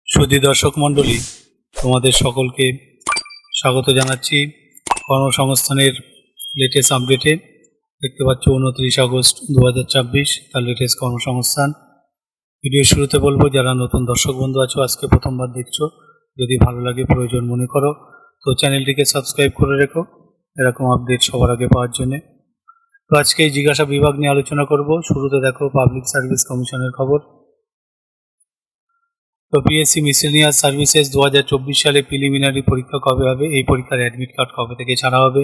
সুধী দর্শক মণ্ডলী, তোমাদের সকলকে স্বাগত জানাচ্ছি কর্মসংস্থানের লেটেস্ট আপডেটে। দেখতে পাচ্ছ 29 আগস্ট 2024 তার লেটেস্ট কর্মসংস্থান। ভিডিও শুরুতে বলবো, যারা নতুন দর্শক বন্ধু আছো, আজকে প্রথমবার দেখছো, যদি ভালো লাগে, প্রয়োজন মনে করো, তো চ্যানেলটিকে সাবস্ক্রাইব করে রেখো এরকম আপডেট সবার আগে পাওয়ার জন্যে। তো আজকে এই জিজ্ঞাসা বিভাগ নিয়ে আলোচনা করব। শুরুতে দেখো পাবলিক সার্ভিস কমিশনের খবর। তো পিএসসি মিসেলিনিয়াস সার্ভিসেস 2024 সালে প্রিলিমিনারি পরীক্ষা কবে হবে, এই পরীক্ষার অ্যাডমিট কার্ড কবে থেকে ছাড়া হবে,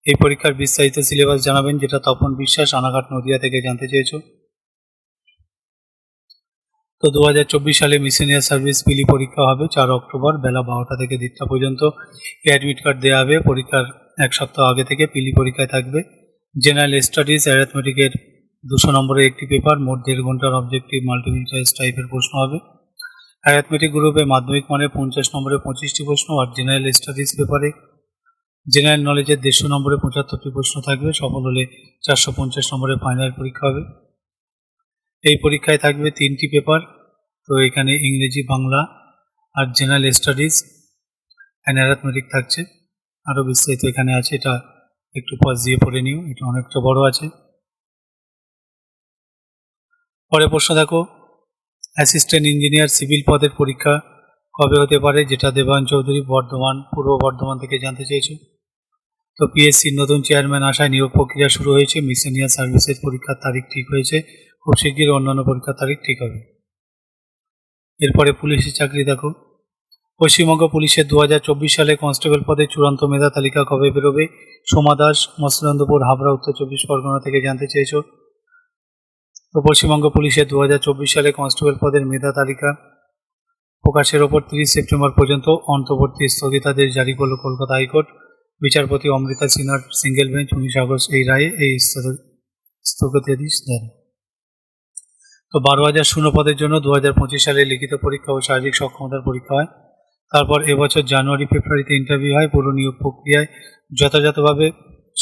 এই পরীক্ষার বিস্তারিত সিলেবাস জানাবেন, যেটা তপন বিশ্বাস, রানাঘাট, নদিয়া থেকে জানতে চেয়েছো। তো 2024 সালে মিসেলিনিয়াস সার্ভিস পিলি পরীক্ষা হবে 4 অক্টোবর বেলা 12টা থেকে 1টা পর্যন্ত। এই অ্যাডমিট কার্ড দেওয়া হবে পরীক্ষার এক সপ্তাহ আগে থেকে। পিলি পরীক্ষায় থাকবে জেনারেল স্টাডিজ, অ্যারিথমেটিকের 200 নম্বরের একটি পেপার, মোট 1.5 ঘন্টার অবজেক্টিভ মাল্টিপল চয়েস টাইপের প্রশ্ন হবে। অ্যারিথমেটিক গ্রুপে মাধ্যমিক মানে 50 নম্বরে 25টি প্রশ্ন, আর জেনারেল স্টাডিজ পেপারে জেনারেল নলেজের 150 নম্বরে 75টি প্রশ্ন থাকবে। সফল হলে 450 নম্বরের ফাইনাল পরীক্ষা হবে। এই পরীক্ষায় থাকবে 3টি পেপার, তো এখানে ইংরেজি, বাংলা আর জেনারেল স্টাডিজ অ্যান্ড অ্যারিথমেটিক থাকছে। আরও বিস্তারিত এখানে আছে, এটা একটু পজ দিয়ে পড়ে নিও, এটা অনেকটা বড় আছে। পরে প্রশ্ন দেখো, অ্যাসিস্ট্যান্ট ইঞ্জিনিয়ার সিভিল পদের পরীক্ষা কবে হতে পারে, যেটা দেবায়ন চৌধুরী, বর্ধমান, পূর্ব বর্ধমান থেকে জানতে চেয়েছো। তো পিএসসির নতুন চেয়ারম্যান আসায় নিয়োগ প্রক্রিয়া শুরু হয়েছে। মিসেলিনিয়াস সার্ভিসের পরীক্ষার তারিখ ঠিক হয়েছে, খুব শীঘ্রই অন্যান্য পরীক্ষার তারিখ ঠিক হবে। এরপরে পুলিশের চাকরি দেখো, পশ্চিমবঙ্গ পুলিশের 2024 সালে কনস্টেবল পদে চূড়ান্ত মেধা তালিকা কবে বেরোবে, সোমা দাস, মসলন্দপুর, হাবড়া, উত্তর 24 পরগনা থেকে জানতে চেয়েছো। তো পশ্চিমবঙ্গ পুলিশের 2024 সালে কনস্টেবল পদের মেধা তালিকা প্রকাশের ওপর 30 সেপ্টেম্বর পর্যন্ত অন্তর্বর্তী স্থগিতাদেশ জারি করল কলকাতা হাইকোর্ট। বিচারপতি অমৃতা সিনহার সিঙ্গেল বেঞ্চ 19 আগস্ট এই রায়ে এই স্থগিতাদেশ দেন। তো 12,000 শূন্য পদের জন্য 2025 সালে লিখিত পরীক্ষা ও শারীরিক সক্ষমতার পরীক্ষা হয়। তারপর এবছর জানুয়ারি ফেব্রুয়ারিতে ইন্টারভিউ হয়। পুরো নিয়োগ প্রক্রিয়ায় যথাযথভাবে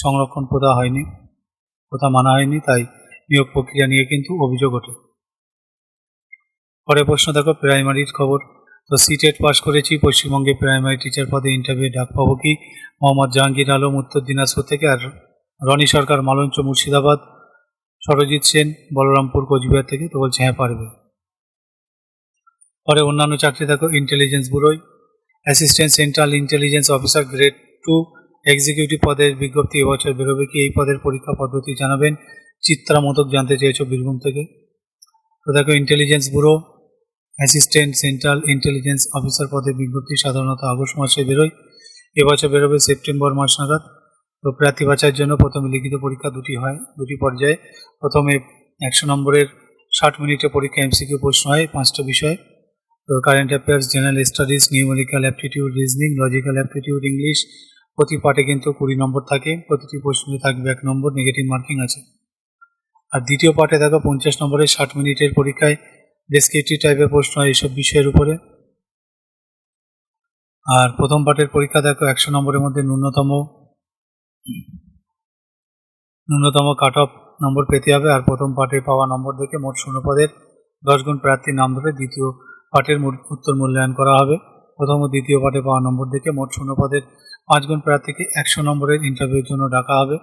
সংরক্ষণ প্রথা মানা হয়নি, তাই নিয়োগ প্রক্রিয়া নিয়ে কিন্তু অভিযোগ ওঠে। পরে প্রশ্ন দেখো প্রাইমারির খবর। তো সিটেট পাস করেছি, পশ্চিমবঙ্গে প্রাইমারি টিচার পদে ইন্টারভিউ ডাক পাবো কি? মোহাম্মদ জাহাঙ্গীর আলম, উত্তর দিনাজপুর থেকে, আর রনি সরকার, মালঞ্চ, মুর্শিদাবাদ, সরজিৎ সেন, বলরামপুর, কোচবিহার থেকে, তো বলছে হ্যাঁ পারবে। পরে অন্যান্য চাকরি দেখো, ইন্টেলিজেন্স ব্যুরোয় assistant central intelligence officer grade 2 executive পদের বিজ্ঞপ্তি এবছর বেরোবে কি? এই পদের পরীক্ষা পদ্ধতি জানাবেন। চিত্রা মোদক জানতে চেয়েছো বীরভূম থেকে। তো দেখো intelligence bureau assistant central intelligence officer পদে বিজ্ঞপ্তি সাধারণত আগস্ট মাসে বেরোয়, এবছর বেরোবে সেপ্টেম্বর মাস নাগাদ। তো প্রার্থী বাছাইয়ের জন্য প্রথমে লিখিত পরীক্ষা দুটি পর্যায়ে। প্রথমে 100 নম্বরের 60 মিনিটের পরীক্ষা, এমসিকিউ প্রশ্ন হয় 5টা বিষয়। তো current affairs, general studies, numerical aptitude, reasoning, logical aptitude, English. প্রতি পার্টে কিন্তু 20 নম্বর থাকে, প্রতিটি প্রশ্নে থাকবে 1 নম্বর, নেগেটিভ মার্কিং আছে। আর দ্বিতীয় পার্টে দেখো 50 নম্বরের 60 মিনিটের পরীক্ষায় ডেসক্রিপটিভ টাইপের প্রশ্ন হয় এইসব বিষয়ের উপরে। আর প্রথম পার্টের পরীক্ষা দেখো 100 নম্বরের মধ্যে ন্যূনতম কাট অফ নম্বর পেতে হবে। আর প্রথম পার্টে পাওয়া নম্বর দেখে মোট শূন্য পদের 10 গুণ প্রার্থীর নাম ধরে দ্বিতীয় পার্টের উত্তর মূল্যায়ন করা হবে। প্রথম ও দ্বিতীয় পার্টে পাওয়া নম্বর দেখে মোট শূন্য পদের 5 গুণ প্রার্থীকে 100 নম্বরের ইন্টারভিউর জন্য ডাকা হবে।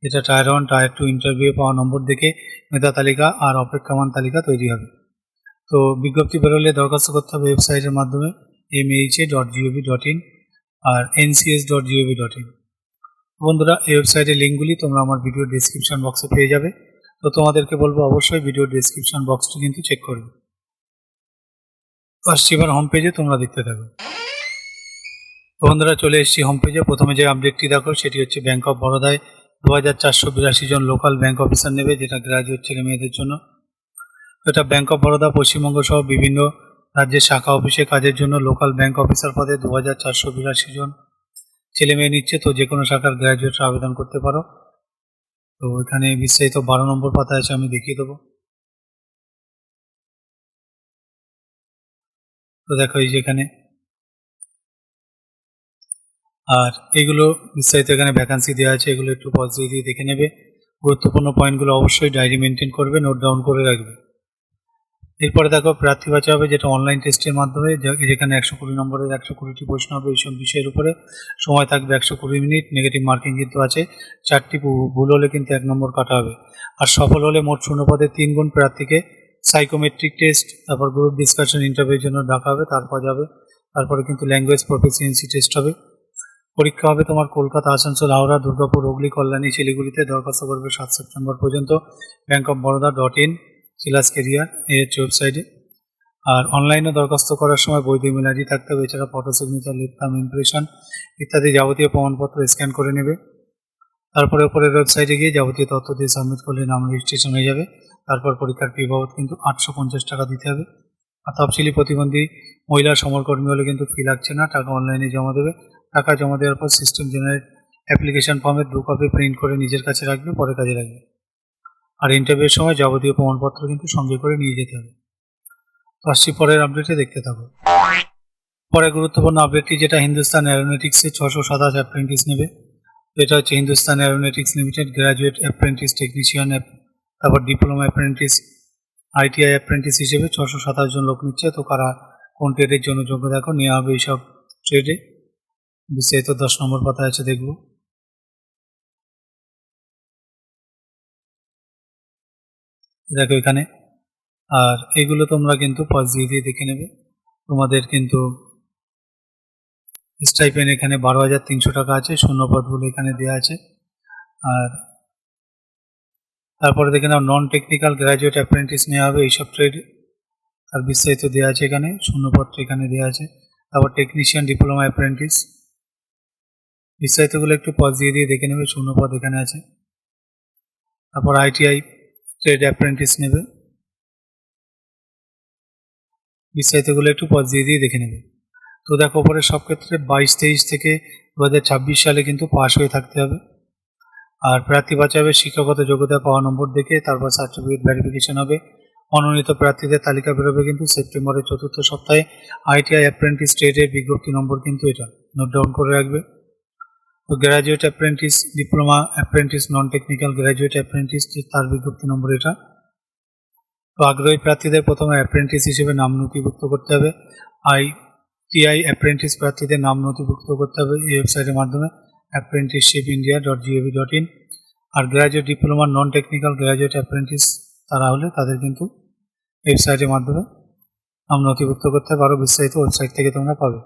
এটা টায়ার 1, টায়ার 2 ইন্টারভিউ পাওয়া নম্বর দেখে মেধা তালিকা আর অপেক্ষমান তালিকা তৈরি হবে। তো বিজ্ঞপ্তি বেরোলে দরখাস্ত করতে হবে ওয়েবসাইটের মাধ্যমে mha.gov.in আর ncs.gov.in। বন্ধুরা, এই ওয়েবসাইটের লিঙ্কগুলি তোমরা আমার ভিডিও ডেসক্রিপশন বক্সে পেয়ে যাবে। তো তোমাদেরকে বলবো অবশ্যই ভিডিও ডেসক্রিপশন বক্সটি কিন্তু চেক করবে। আসছি এবার হোম পেজে, তোমরা দেখতে থাকো। বন্ধুরা, চলে এসেছি হোম পেজে। প্রথমে যে আপডেটটি দেখো সেটি হচ্ছে ব্যাঙ্ক অফ বরোদায় 2482 জন লোকাল ব্যাঙ্ক অফিসার নেবে, যেটা গ্রাজুয়েট ছেলে মেয়েদের জন্য। এটা ব্যাঙ্ক অফ বরোদা পশ্চিমবঙ্গ সহ বিভিন্ন রাজ্যের শাখা অফিসে কাজের জন্য লোকাল ব্যাঙ্ক অফিসার পদে 2482 জন ছেলে মেয়ে নিচ্ছে। তো যে কোনো শাখার গ্র্যাজুয়েটরা আবেদন করতে পারো। তো এখানে বিস্তারিত 12 নম্বর পাতা আছে, আমি দেখিয়ে দেবো। তো দেখো এই যে এখানে, আর এগুলো বিস্তারিত এখানে ভ্যাকান্সি দেওয়া আছে, এগুলো একটু পজ দিয়ে দেখে নেবে। গুরুত্বপূর্ণ পয়েন্টগুলো অবশ্যই ডায়েরি মেনটেন করবে, নোট ডাউন করে রাখবে। এরপরে দেখো প্রার্থী বাছা হবে, যেটা অনলাইন টেস্টের মাধ্যমে, যেখানে 120 নম্বরের 120টি প্রশ্ন হবে এইসব বিষয়ের উপরে। সময় থাকবে 120 মিনিট। নেগেটিভ মার্কিং কিন্তু আছে, 4টি ভুল হলে কিন্তু 1 নম্বর কাটা হবে। আর সফল হলে মোট শূন্যপদে 3 গুণ প্রার্থীকে সাইকোমেট্রিক টেস্ট, তারপর গ্রুপ ডিসকাশন ইন্টারভিউর জন্য ডাকা হবে, তারপর যাবে। তারপরে কিন্তু ল্যাঙ্গুয়েজ প্রফিসিয়েন্সি টেস্ট হবে। পরীক্ষা হবে তোমার কলকাতা, আসানসোল, হাওড়া, দুর্গাপুর, হুগলি, কল্যাণী, শিলিগুড়িতে। দরখাস্ত করবে 7 সেপ্টেম্বর পর্যন্ত BankofBaroda.in/career এই হচ্ছে ওয়েবসাইটে। আর অনলাইনে দরখাস্ত করার সময় বৈধ ইমেল আইডি থাকতে হবে, এছাড়া photo signature, left thumb impression ইত্যাদি যাবতীয় প্রমাণপত্র স্ক্যান করে নেবে। তারপরে ওপরের ওয়েবসাইটে গিয়ে যাবতীয় তথ্য দিয়ে সাবমিট করলে নাম রেজিস্ট্রেশন হয়ে যাবে। তারপর পরীক্ষার ফি বাবদ কিন্তু 850 টাকা দিতে হবে। আর তফসিলি প্রতিবন্ধী মহিলা সমরকর্মী হলে কিন্তু ফি লাগছে না, টাকা অনলাইনে জমা দেবে। টাকা জমা দেওয়ার পর সিস্টেম জেনারেট অ্যাপ্লিকেশন ফর্মের 2 কপি প্রিন্ট করে নিজের কাছে রাখবে, পরে কাজে লাগবে। আর ইন্টারভিউর সময় যাবতীয় প্রমাণপত্র কিন্তু সঙ্গে করে নিয়ে যেতে হবে। তো আসছি পরের আপডেটে, দেখতে থাকো। পরের গুরুত্বপূর্ণ আপডেটটি, যেটা হিন্দুস্তান অ্যারোনটিক্সে 627 অ্যাপ্রেন্টিস নেবে। এটা হচ্ছে Hindustan Aeronautics limited, graduate apprentice technician, তারপর ডিপ্লোমা অ্যাপ্রেন্টিস, ITI অ্যাপ্রেন্টিস হিসেবে 627 জন লোক নিচ্ছে। তো কারা কোন ট্রেডের জন্য যোগ্য দেখো নেওয়া হবে এইসব ট্রেডে, বিস্তারিত 10 নম্বর পাতায় আছে, দেখবো। দেখো এখানে, আর এগুলো তোমরা কিন্তু পজ দিয়ে দেখে নেবে। তোমাদের কিন্তু স্টাইপেন এখানে 12,300 টাকা আছে, শূন্যপদগুলো এখানে দেওয়া আছে। আর তারপরে দেখে নাও নন টেকনিক্যাল গ্র্যাজুয়েট অ্যাপ্রেন্টিস নেওয়া হবে এইসব ট্রেড, আর বিস্তারিত দেওয়া আছে এখানে, শূন্যপত্র এখানে দেওয়া আছে। তারপর টেকনিশিয়ান, ডিপ্লোমা অ্যাপ্রেন্টিস, বিস্তারিতগুলো একটু পজ দিয়ে দেখে নেবে, শূন্যপদ এখানে আছে। তারপর ITI ট্রেড অ্যাপ্রেন্টিস নেবে, বিস্তারিতগুলো একটু পজ দিয়ে দেখে নেবে। তো দেখো পরে সব ক্ষেত্রে 22-23 থেকে 2026 সালে কিন্তু পাস হয়ে থাকতে হবে। আর প্রার্থী বাছা হবে শিক্ষাগত যোগ্যতা পাওয়া নম্বর দেখে, তারপর সার্টিফিকেট ভেরিফিকেশন হবে। মনোনীত প্রার্থীদের তালিকা বেরোবে কিন্তু সেপ্টেম্বরের 4র্থ সপ্তাহে। ITI অ্যাপ্রেন্টিস ট্রেডের বিজ্ঞপ্তি নম্বর কিন্তু এটা নোট ডাউন করে রাখবে। তো গ্র্যাজুয়েট অ্যাপ্রেন্টিস, ডিপ্লোমা অ্যাপ্রেন্টিস, নন টেকনিক্যাল গ্র্যাজুয়েট অ্যাপ্রেন্টিস, তার বিজ্ঞপ্তি নম্বর এটা। তো আগ্রহী প্রার্থীদের প্রথমে অ্যাপ্রেন্টিস হিসেবে নাম নথিভুক্ত করতে হবে। ITI অ্যাপ্রেন্টিস প্রার্থীদের নাম নথিভুক্ত করতে হবে এই ওয়েবসাইটের মাধ্যমে, apprenticeshipindia.gov.in। আর graduate, diploma, non technical graduate apprentice তারা হলে তাদের কিন্তু ওয়েবসাইটের মাধ্যমে নাম নথিভুক্ত করতে হবে। আরও বিস্তারিত ওয়েবসাইট থেকে তোমরা পাবে।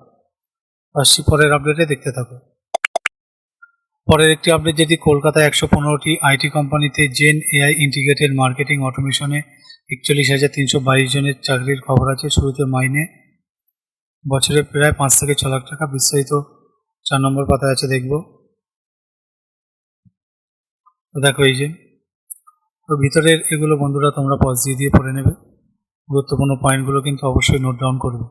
আসছি পরের আপডেটে, দেখতে থাকো। পরের একটি আপডেট, যেটি কলকাতায় 115টি IT কোম্পানিতে জেন AI ইন্টিগ্রেটেড মার্কেটিং অটোমেশনে 41,322 জনের চাকরির খবর আছে। শুরুতে মাইনে বছরে প্রায় 5 থেকে 6 লাখ টাকা। বিস্তারিত 4 নম্বর পাতায় আছে, দেখবো। তো দেখো এই যে, তো ভিতরের এগুলো বন্ধুরা তোমরা পজ দিয়ে পড়ে নেবে, গুরুত্বপূর্ণ পয়েন্টগুলো কিন্তু অবশ্যই নোট ডাউন করবে।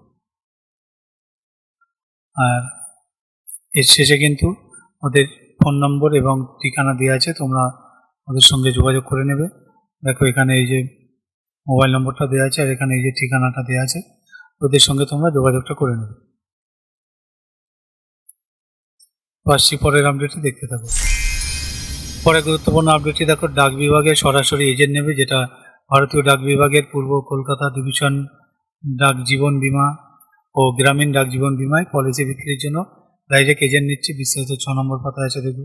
আর এর শেষে কিন্তু ওদের ফোন নম্বর এবং ঠিকানা দেওয়া আছে, তোমরা ওদের সঙ্গে যোগাযোগ করে নেবে। দেখো এখানে এই যে মোবাইল নম্বরটা দেওয়া আছে, আর এখানে এই যে ঠিকানাটা দেওয়া আছে, ওদের সঙ্গে তোমরা যোগাযোগটা করে নেবে। আসছি পরের আপডেটটি, দেখতে থাকো। পরে গুরুত্বপূর্ণ আপডেটটি দেখো, ডাক বিভাগে সরাসরি এজেন্ট নেবে, যেটা ভারতীয় ডাক বিভাগের পূর্ব কলকাতা ডিভিশন ডাক জীবন বীমা ও গ্রামীণ ডাক জীবন বীমায় পলিসি বিক্রির জন্য ডাইরেক্ট এজেন্ট নিচ্ছে। বিস্তারিত 6 নম্বর পাতায় আছে, দেখব।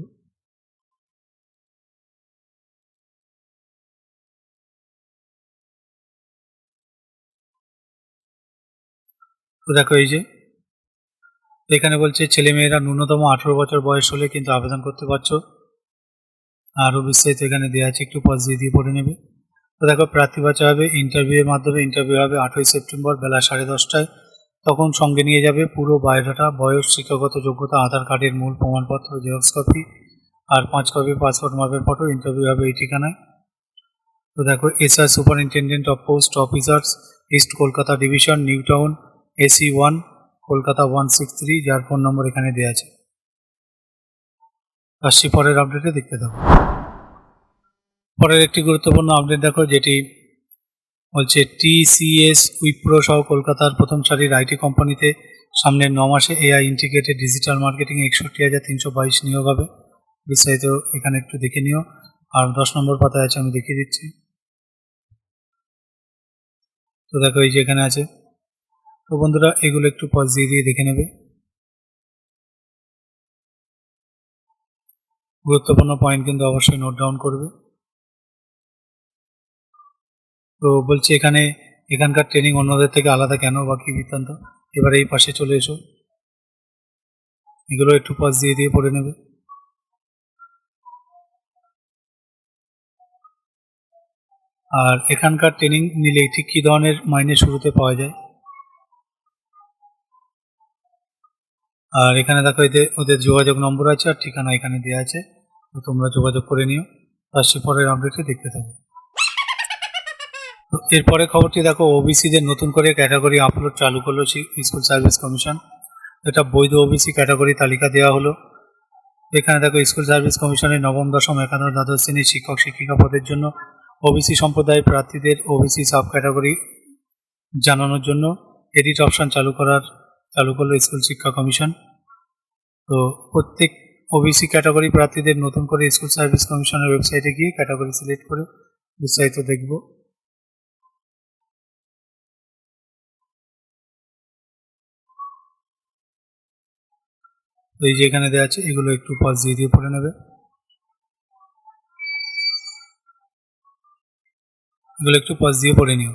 তো দেখো এই যে, এখানে বলছে ছেলেমেয়েরা ন্যূনতম 18 বছর বয়স হলে কিন্তু আবেদন করতে পারছো। আরও বিস্তারিত এখানে দেওয়া আছে, একটু পজ দিয়ে পড়ে নেবে। তো দেখো প্রার্থী বাছা হবে ইন্টারভিউয়ের মাধ্যমে। ইন্টারভিউ হবে 8ই সেপ্টেম্বর বেলা 10:30টায়। তখন সঙ্গে নিয়ে যাবে পুরো বায়োডাটা, বয়স, শিক্ষাগত যোগ্যতা, আধার কার্ডের মূল প্রমাণপত্র জেরক্স কপি, আর 5 কপি পাসপোর্ট মাপের ফটো। ইন্টারভিউ হবে এই ঠিকানায়। তো দেখো SR superintendent of post officers, east Kolkata division, new town, AC1, Kolkata 163, যার ফোন নম্বর এখানে দেওয়া আছে। আসছি পরের আপডেটে, দেখতে থাকো। পরের একটি গুরুত্বপূর্ণ আপডেট দেখো, যেটি বলছে TCS উইপ্রো সহ কলকাতার প্রথম সারির IT কোম্পানিতে সামনের 9 মাসে AI ইন্টিগ্রেটেড ডিজিটাল মার্কেটিং 61,322 নিয়োগ হবে। বিস্তারিত এখানে একটু দেখে নিও। আর 10 নম্বর পাতায় আছে, আমি দেখিয়ে দিচ্ছি। তো দেখো এই যে এখানে আছে। তো বন্ধুরা এগুলো একটু পজ দিয়ে দেখে নেবে। গুরুত্বপূর্ণ পয়েন্ট কিন্তু অবশ্যই নোট ডাউন করবে। তো বলছি এখানকার ট্রেনিং অন্যদের থেকে আলাদা কেন বা কি বৃত্তান্ত, এবার এই পাশে চলে এসো, এগুলো একটু পজ দিয়ে পড়ে নেবে। আর এখানকার ট্রেনিং নিলে ঠিক কী ধরনের মাইনে শুরুতে পাওয়া যায়। আর এখানে দেখো ওদের যোগাযোগ নম্বর আছে আর ঠিকানা এখানে দেওয়া আছে, তো তোমরা যোগাযোগ করে নিও। তার পরের আপডেটে দেখতে থাকো। তো এরপরে খবরটি দেখো, ওবিসিদের নতুন করে ক্যাটাগরি আপলোড চালু করলো স্কুল সার্ভিস কমিশন। এটা বৈধ ওবিসি ক্যাটাগরি তালিকা দেওয়া হলো। এখানে দেখো স্কুল সার্ভিস কমিশনের নবম, দশম, একাদশ, দ্বাদশ শ্রেণীর শিক্ষক শিক্ষিকা পদের জন্য ওবিসি সম্প্রদায়ের প্রার্থীদের ওবিসি সাব ক্যাটাগরি জানানোর জন্য এডিট অপশন চালু করলো স্কুল শিক্ষা কমিশন। তো প্রত্যেক ওবিসি ক্যাটাগরি প্রার্থীদের নতুন করে স্কুল সার্ভিস কমিশনের ওয়েবসাইটে গিয়ে ক্যাটাগরি সিলেক্ট করে বিস্তারিত দেখব। তো এই যে এখানে দেওয়া আছে, এগুলো একটু পজ দিয়ে পড়ে নেবে। এগুলো একটু পজ দিয়ে পড়ে নিও।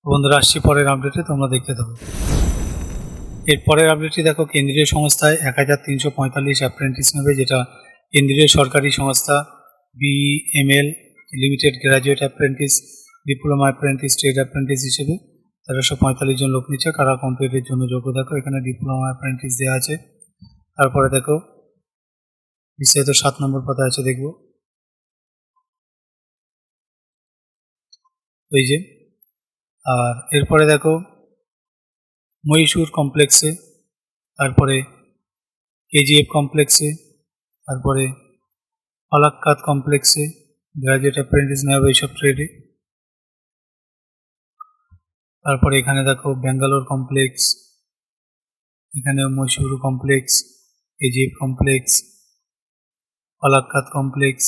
বন্ধুরা আসছি পরের আপডেটে, তোমরা দেখতে থাকো। এর পরের আপডেটটি দেখো, কেন্দ্রীয় সংস্থায় 1345 অ্যাপ্রেন্টিস নেবে, যেটা কেন্দ্রীয় সরকারি সংস্থা BML limited graduate apprentice, diploma apprentice, trade apprentice হিসেবে 1345 জন লোক নিচ্ছে। কারা কমপ্লিটের জন্য যোগ্য দেখো, এখানে ডিপ্লোমা অ্যাপ্রেন্টিস দেওয়া আছে। তারপরে দেখো বিস্তারিত 7 নম্বর পাতা আছে, দেখব। এই যে, আর এরপরে দেখো মহীশূর কমপ্লেক্সে, তারপরে কেজিএফ কমপ্লেক্সে, তারপরে পালাক্কাদ কমপ্লেক্সে গ্র্যাজুয়েট অ্যাপ্রেন্টিস নেওয়া হবে এইসব ট্রেডে। তারপরে এখানে দেখো ব্যাঙ্গালোর কমপ্লেক্স, এখানে Mysore complex, KGF complex, Palakkad complex,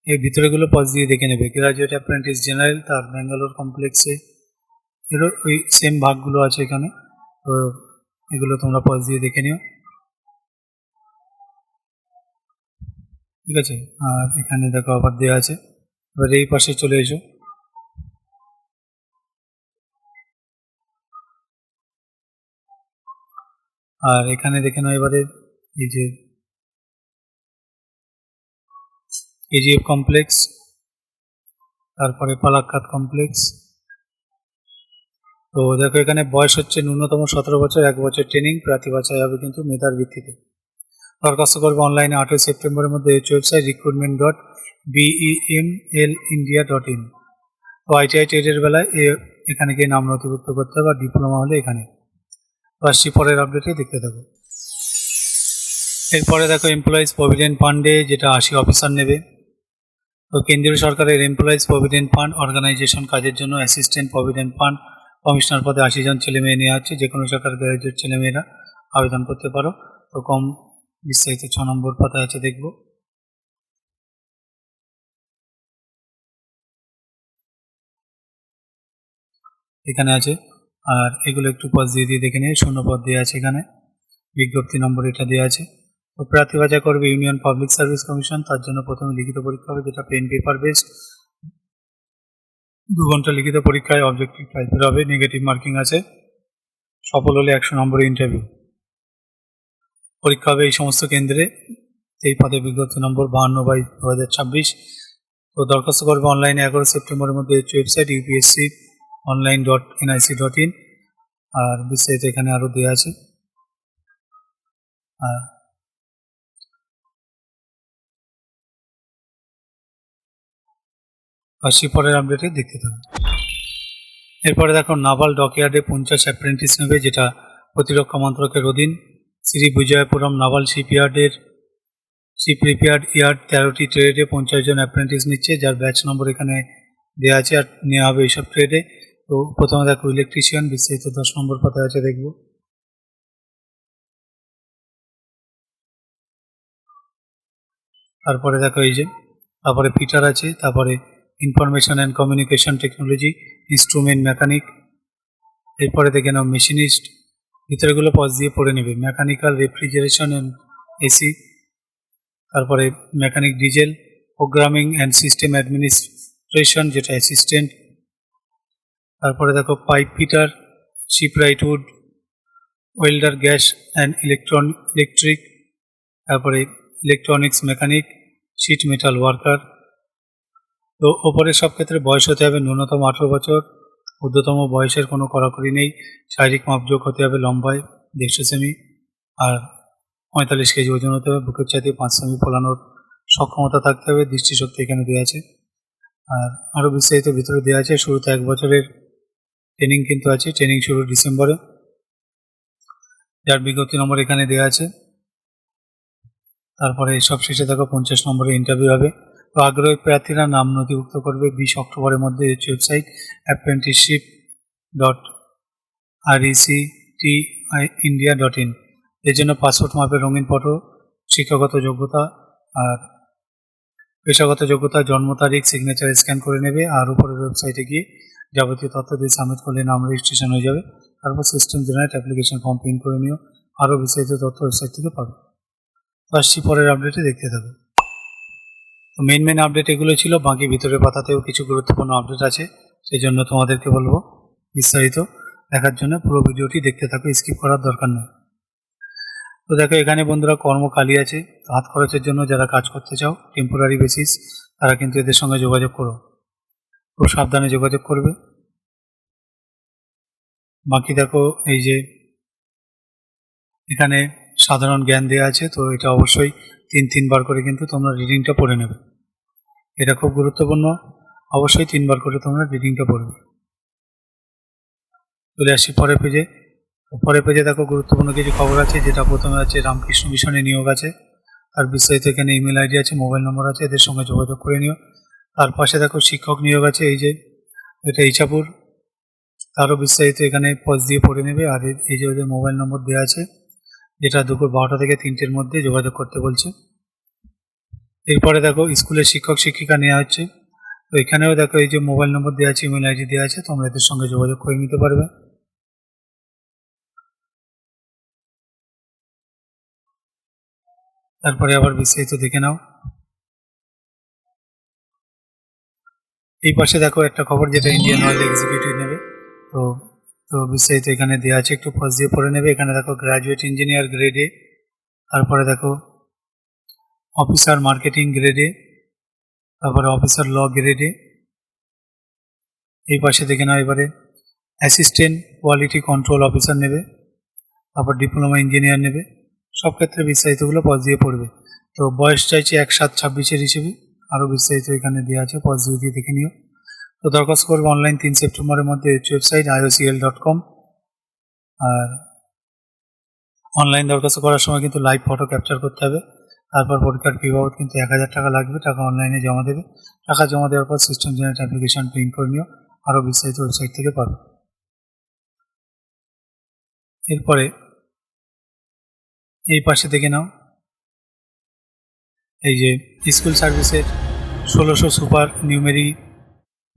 এর ভিতরেগুলো পজ দিয়ে দেখে নেবে। গ্র্যাজুয়েট অ্যাপ্রেন্টিস জেনারেল তার ব্যাঙ্গালোর কমপ্লেক্সে, এরও ওই সেম ভাগগুলো আছে এখানে, তো এগুলো তোমরা পজ দিয়ে দেখে নিও, ঠিক আছে। আর এখানে দেখো আবার দেওয়া আছে। এবার এই পাশে চলে এসো। আর এখানে দেখে নাও এবারে এই যে কেজিএফ কমপ্লেক্স, তারপরে পালাক্কাদ কমপ্লেক্স। তো দেখো এখানে বয়স হচ্ছে ন্যূনতম 17 বছর, 1 বছর ট্রেনিং, প্রার্থী বাছাই হবে কিন্তু মেধার ভিত্তিতে। দরখাস্ত করবে অনলাইনে 8ই সেপ্টেম্বরের মধ্যে ওয়েবসাইট recruitment.bemlindia.in। তো আইটিআই ট্রেডের বেলায় এখানে গিয়ে নাম নথিভুক্ত করতে হবে, আর ডিপ্লোমা হলে এখানে। তো আসছি পরের আপডেটে, দেখতে থাকো। এরপরে দেখো এমপ্লয়িজ প্রভিডেন্ট ফান্ডে যেটা 80 অফিসার নেবে। তো কেন্দ্রীয় সরকারের এমপ্লয়িজ প্রভিডেন্ট ফান্ড অর্গানাইজেশন কাজের জন্য অ্যাসিস্ট্যান্ট প্রভিডেন্ট ফান্ড কমিশনার পদে 80 জন ছেলে মেয়ে নেওয়া হচ্ছে। যে কোনো সরকার গ্র্যাজুয়েট ছেলে মেয়েরা আবেদন করতে পারো। তো কম বিস্তারিত 6 নম্বর পাতা আছে, দেখব। এখানে আছে, আর এগুলো একটু পজ দিয়ে দেখে নিয়ে, শূন্যপদ দেওয়া আছে এখানে, বিজ্ঞপ্তি নম্বর এটা দেওয়া আছে। তো প্রার্থী বাছাই করবে ইউনিয়ন পাবলিক সার্ভিস কমিশন, তার জন্য প্রথমে লিখিত পরীক্ষা হবে, যেটা পেন পেপার বেসড। 2 ঘন্টা লিখিত পরীক্ষায় অবজেক্টিভ টাইপের হবে, নেগেটিভ মার্কিং আছে। সফল হলে 100 নম্বরের ইন্টারভিউ। পরীক্ষা হবে এই সমস্ত কেন্দ্রে। এই পদে বিজ্ঞপ্তি নম্বর 52/2026। তো দরখাস্ত করবে অনলাইনে 11 সেপ্টেম্বরের মধ্যে ওয়েবসাইট upsc.online.nic.in। আর বিস্তারিত এখানে আরও দেওয়া আছে। আর পরের আপডেটে দেখতে থাকুন। এরপরে দেখো নাভাল ডকইয়ার্ডে 50 অ্যাপ্রেন্টিস নেবে, যেটা প্রতিরক্ষা মন্ত্রকের অধীন। শ্রী বিজয়পুরম নাভাল শিপইয়ার্ড ইয়ার্ড 13টি ট্রেডে 50 জন অ্যাপ্রেন্টিস নিচ্ছে, যার ব্যাচ নম্বর এখানে দেওয়া আছে, আর নেওয়া হবে এইসব ট্রেডে। তো প্রথমে দেখো ইলেকট্রিশিয়ান, বিস্তারিত 10 নম্বর পাতায় আছে, দেখব। তারপরে দেখো এই যে তারপরে ফিটার আছে, তারপরে information and communication technology, instrument mechanic. এরপরে দেখে নাও মেশিনিস্ট, ভিতরেগুলো পজ দিয়ে পড়ে নেবে। মেকানিক্যাল, রেফ্রিজারেশন অ্যান্ড এসি, তারপরে mechanic diesel, programming and system administration যেটা অ্যাসিস্ট্যান্ট। তারপরে দেখো pipe fitter, shipwright wood, welder, gas and electric, তারপরে electronics mechanic, sheet metal worker. তো ওপরের সব ক্ষেত্রে বয়স হতে হবে ন্যূনতম 18 বছর, ঊর্ধ্বতম বয়সের কোনো কড়াকড়ি নেই। শারীরিক মাপযোগ হতে হবে লম্বায় 150 সেমি, আর 45 কেজি ওজন হতে হবে। বুকের চাইতে 5 সেমি ফোলানোর সক্ষমতা থাকতে হবে। দৃষ্টিশক্তি এখানে দেওয়া আছে। আর আরও বিস্তারিত ভিতরে দেওয়া আছে। শুরুতে 1 বছরের ট্রেনিং কিন্তু আছে, ট্রেনিং শুরু ডিসেম্বরে, যার বিজ্ঞপ্তি নম্বর এখানে দেওয়া আছে। তারপরে সব শেষে দেখো 50 নম্বরের ইন্টারভিউ হবে। তো আগ্রহী প্রার্থীরা নাম নথিভুক্ত করবে 20 অক্টোবরের মধ্যে ওয়েবসাইট apprenticeship.rectindia.in। এর জন্য পাসপোর্ট মাপের রঙিন ফটো, শিক্ষাগত যোগ্যতা আর পেশাগত যোগ্যতা, জন্ম তারিখ, সিগনেচার স্ক্যান করে নেবে। আর উপরের ওয়েবসাইটে গিয়ে যাবতীয় তথ্য দিয়ে সাবমিট করলে নাম রেজিস্ট্রেশন হয়ে যাবে। তারপর system generate application form print করে নিও। আরও বিস্তারিত তথ্য ওয়েবসাইট থেকে পাবে। তো আসছি পরের আপডেটে, দেখতে থাকো। তো মেন আপডেট এগুলো ছিল, বাকি ভিতরের পাতাতেও কিছু গুরুত্বপূর্ণ আপডেট আছে, সেই জন্য তোমাদেরকে বলবো বিস্তারিত দেখার জন্য পুরো ভিডিওটি দেখতে থাকো, স্কিপ করার দরকার নেই। তো দেখো এখানে বন্ধুরা কর্মখালি আছে, হাত খরচের জন্য যারা কাজ করতে চাও টেম্পোরারি বেসিস, তারা কিন্তু এদের সঙ্গে যোগাযোগ করো, খুব সাবধানে যোগাযোগ করবে। বাকি দেখো এই যে এখানে সাধারণ জ্ঞান দেওয়া আছে, তো এটা অবশ্যই 3বার করে কিন্তু তোমরা রিডিংটা পড়ে নেবে, এটা খুব গুরুত্বপূর্ণ। অবশ্যই 3বার করে তোমরা রিডিংটা পড়বে। চলে আসি পরের পেজে। পরের পেজে দেখো গুরুত্বপূর্ণ কিছু খবর আছে, যেটা প্রথমে আছে রামকৃষ্ণ মিশনে নিয়োগ আছে, আর বিস্তারিত এখানে ইমেল আইডি আছে, মোবাইল নম্বর আছে, এদের সঙ্গে যোগাযোগ করে নিও। তার পাশে দেখো শিক্ষক নিয়োগ আছে, এই যে এটা ইছাপুর, তারও বিস্তারিত এখানে পজ দিয়ে পড়ে নেবে। আর এই যে ওদের মোবাইল নম্বর দেওয়া আছে, যেটা দুপুর 12টা থেকে 3টের মধ্যে যোগাযোগ করতে বলছে। এরপরে দেখো স্কুলের শিক্ষক শিক্ষিকা নেওয়া হচ্ছে, তো এখানেও দেখো এই যে মোবাইল নম্বর দেওয়া আছে, ইমেল আইডি দেওয়া আছে, তোমরা এদের সঙ্গে যোগাযোগ করে নিতে পারবে। তারপরে আবার বিস্তারিত দেখে নাও। এই পাশে দেখো একটা খবর, যেটা ইন্ডিয়ান অয়েল এক্সিকিউটিভ নেবে, তো তো বিস্তারিত এখানে দেওয়া আছে, একটু পজ দিয়ে পড়ে নেবে। এখানে দেখো গ্র্যাজুয়েট ইঞ্জিনিয়ার গ্রেডে, তারপরে দেখো অফিসার মার্কেটিং গ্রেডে, তারপরে অফিসার ল গ্রেডে। এই পাশে দেখে নাও এবারে অ্যাসিস্ট্যান্ট কোয়ালিটি কন্ট্রোল অফিসার নেবে, তারপর ডিপ্লোমা ইঞ্জিনিয়ার নেবে। সব ক্ষেত্রে বিস্তারিতগুলো পজ দিয়ে পড়বে। তো বয়স চাইছে 1/7/26 হিসেবে, আরও বিস্তারিত এখানে দেওয়া আছে, পজ দিয়ে দেখে নিও। তো দরখাস্ত করবে অনলাইন 3 সেপ্টেম্বরের মধ্যে ওয়েবসাইট iocl.com। আর অনলাইন দরখাস্ত করার সময় কিন্তু লাইভ ফটো ক্যাপচার করতে হবে। তারপর পরীক্ষার ফি বাবদ কিন্তু 1000 টাকা লাগবে, টাকা অনলাইনে জমা দেবে। টাকা জমা দেওয়ার পর সিস্টেম জেনারেট অ্যাপ্লিকেশন প্রিন্ট করে নিও। আরও বিস্তারিত ওয়েবসাইট থেকে পাবে। এরপরে এই পাশে দেখে নাও, এই যে স্কুল সার্ভিসের 1600 সুপার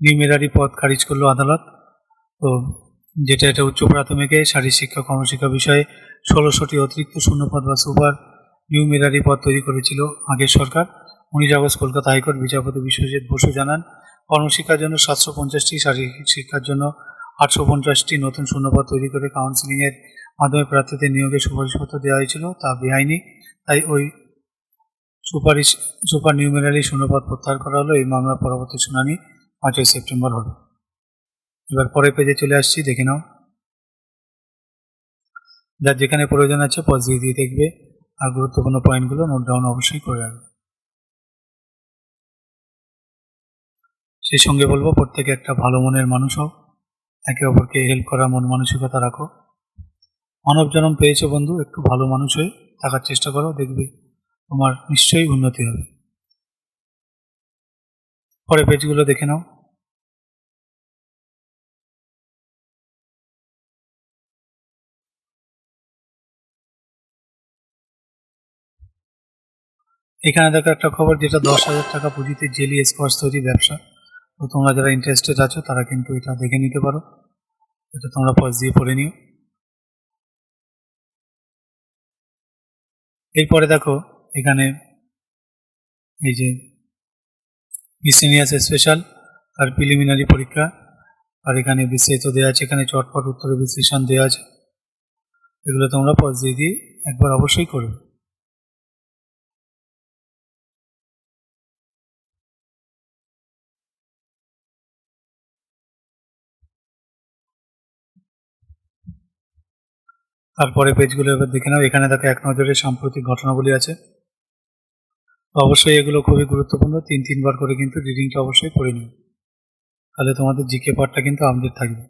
নিউমেরারি পদ খারিজ করলো আদালত। তো যেটা এটা উচ্চ প্রাথমিকে শারীরশিক্ষা কর্মশিক্ষা বিষয়ে 1600টি অতিরিক্ত শূন্যপদ বা সুপার নিউমেরারি পদ তৈরি করেছিল আগের সরকার। 19 আগস্ট কলকাতা হাইকোর্ট বিচারপতি বিশ্বজিৎ বসু জানান, কর্মশিক্ষার জন্য 750টি, শারীরিক শিক্ষার জন্য 850টি নতুন শূন্যপদ তৈরি করে কাউন্সিলিংয়ের মাধ্যমে প্রার্থীদের নিয়োগের সুপারিশপত্র দেওয়া হয়েছিল, তা বেআইনি। তাই ওই সুপার নিউমেরারি শূন্যপদ প্রত্যাহার করা হলো। এই মামলার পরবর্তী শুনানি 5 সেপ্টেম্বর হবে। এবার পরের পেজে চলে আসছি, দেখে নাও। যার যেখানে প্রয়োজন আছে পজ দিয়ে দেখবে, আর গুরুত্বপূর্ণ পয়েন্টগুলো নোট ডাউন অবশ্যই করে রাখবে। সেই সঙ্গে বলবো প্রত্যেকে একটা ভালো মনের মানুষ হোক, একে অপরকে হেল্প করার মন মানসিকতা রাখো। মানব জন্ম পেয়েছো বন্ধু, একটু ভালো মানুষ হয়ে থাকার চেষ্টা করো, দেখবে তোমার নিশ্চয়ই উন্নতি হবে। পরের পেজগুলো দেখে নাও। এখানে দেখো একটা খবর, যেটা 10,000 টাকা পুঁজিতে জেলি স্কোয়াশ তৈরি ব্যবসা। তো তোমরা যারা ইন্টারেস্টেড আছো তারা কিন্তু এটা দেখে নিতে পারো, এটা তোমরা পজ দিয়ে পড়ে নিও। এরপরে দেখো এখানে এই যে মিসেলিনিয়াস স্পেশাল আর প্রিলিমিনারি পরীক্ষা, আর এখানে বিস্তারিত দেওয়া আছে, এখানে চটপট উত্তরের বিশ্লেষণ দেওয়া আছে। এগুলো তোমরা পজ দিয়ে একবার অবশ্যই করবে। তারপরে পেজগুলো এবার দেখে নাও। এখানে দেখো এক নজরে সাম্প্রতিক ঘটনাবলী আছে। তো অবশ্যই এগুলো খুবই গুরুত্বপূর্ণ, 3-3বার করে কিন্তু রিডিংটা অবশ্যই পড়ে নিও, তাহলে তোমাদের জিকে পার্টটা কিন্তু আপডেট থাকবে।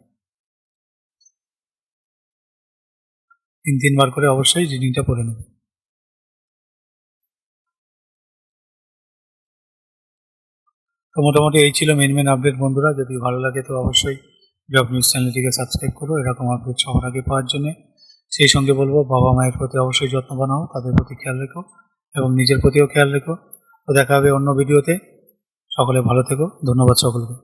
3-3বার করে অবশ্যই রিডিংটা পড়ে নেবে। তো মোটামুটি এই ছিল মেন আপডেট বন্ধুরা। যদি ভালো লাগে তো অবশ্যই জব নিউজ চ্যানেলটিকে সাবস্ক্রাইব করো এরকম আপডেট সবার আগে পাওয়ার জন্য। সেই সঙ্গে বলবো বাবা মায়ের প্রতি অবশ্যই যত্নবান হও, তাদের প্রতি খেয়াল রেখো এবং নিজের প্রতিও খেয়াল রেখো। তো দেখা হবে অন্য ভিডিওতে। সকলে ভালো থেকো, ধন্যবাদ সকলকে।